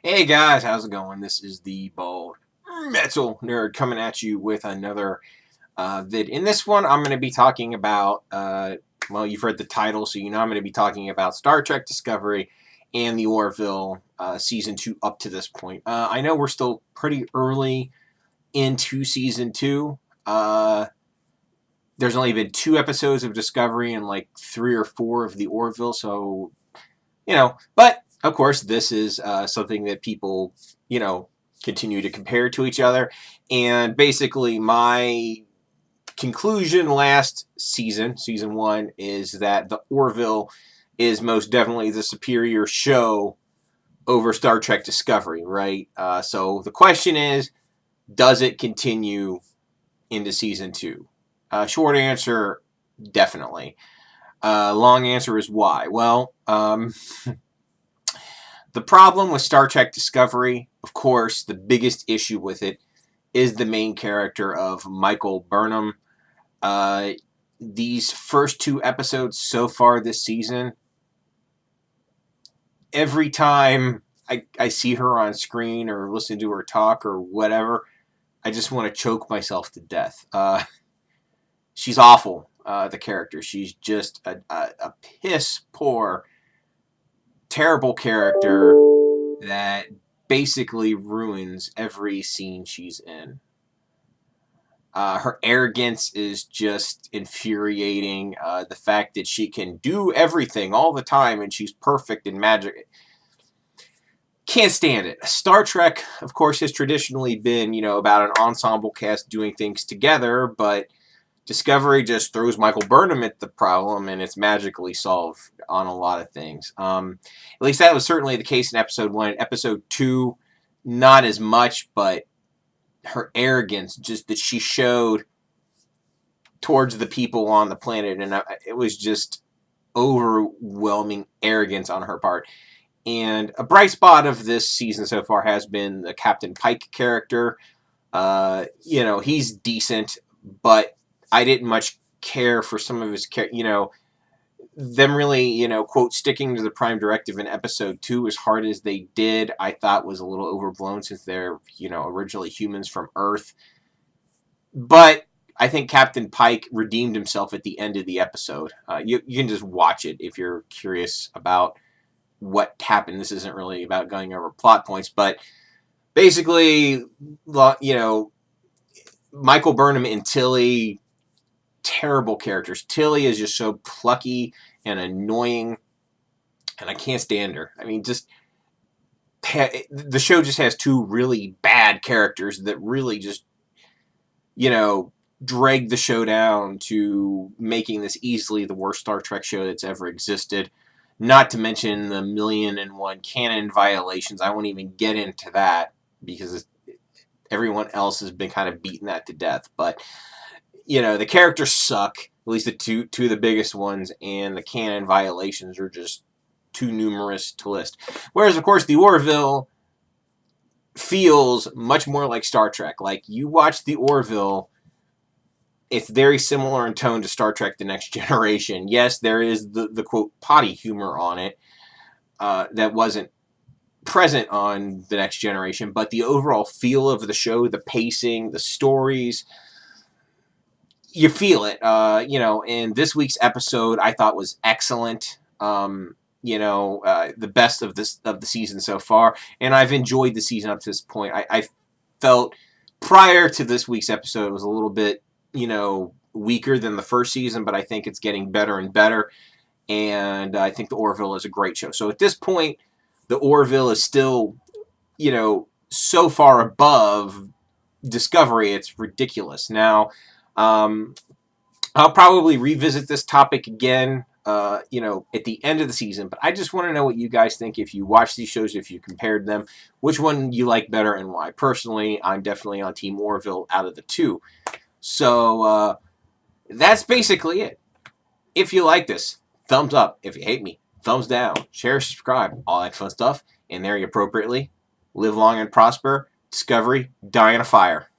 Hey guys, how's it going? This is the Bald Metal Nerd coming at you with another vid. In this one, I'm going to be talking about, well, you've read the title, so you know I'm going to be talking about Star Trek Discovery and the Orville Season 2 up to this point. I know we're still pretty early into Season 2. There's only been 2 episodes of Discovery and like 3 or 4 of the Orville, so but of course, this is something that people, continue to compare to each other. And basically, my conclusion last season, season 1, is that the Orville is most definitely the superior show over Star Trek Discovery, right? So the question is, does it continue into season 2? Short answer, definitely. Long answer is why. Well, the problem with Star Trek Discovery, of course, the biggest issue with it is the main character of Michael Burnham. These first 2 episodes so far this season, every time I see her on screen or listen to her talk or whatever, I just want to choke myself to death. She's awful, the character. She's just a piss poor, terrible character that basically ruins every scene she's in. Her arrogance is just infuriating. The fact that she can do everything all the time and she's perfect and magic. Can't stand it. Star Trek, of course, has traditionally been, about an ensemble cast doing things together, but Discovery just throws Michael Burnham at the problem, and it's magically solved on a lot of things. At least that was certainly the case in Episode 1. Episode 2, not as much, but her arrogance, just that she showed towards the people on the planet, and it was just overwhelming arrogance on her part. And a bright spot of this season so far has been the Captain Pike character. He's decent, but I didn't much care for some of his, them really, quote, sticking to the Prime Directive in Episode 2 as hard as they did, I thought was a little overblown since they're, originally humans from Earth. But I think Captain Pike redeemed himself at the end of the episode. You can just watch it if you're curious about what happened. This isn't really about going over plot points, but basically, Michael Burnham and Tilly, terrible characters. Tilly is just so plucky and annoying, and I can't stand her. I mean, the show just has 2 really bad characters that really just, drag the show down to making this easily the worst Star Trek show that's ever existed. Not to mention the 1,000,001 canon violations. I won't even get into that because everyone else has been kind of beating that to death. But the characters suck, at least the two of the biggest ones, and the canon violations are just too numerous to list. Whereas, of course, the Orville feels much more like Star Trek. Like, you watch the Orville, it's very similar in tone to Star Trek The Next Generation. Yes, there is the quote, potty humor on it that wasn't present on The Next Generation, but the overall feel of the show, the pacing, the stories, you feel it, and this week's episode I thought was excellent. The best of the season so far, and I've enjoyed the season up to this point. I felt prior to this week's episode it was a little bit, weaker than the first season, but I think it's getting better and better, and I think the Orville is a great show. So at this point, the Orville is still, so far above Discovery, it's ridiculous. Now, I'll probably revisit this topic again, at the end of the season, but I just want to know what you guys think. If you watch these shows, if you compared them, which one you like better and why. Personally, I'm definitely on Team Orville out of the 2. So, that's basically it. If you like this, thumbs up. If you hate me, thumbs down. Share, subscribe, all that fun stuff. And there you appropriately. Live long and prosper. Discovery, die in a fire.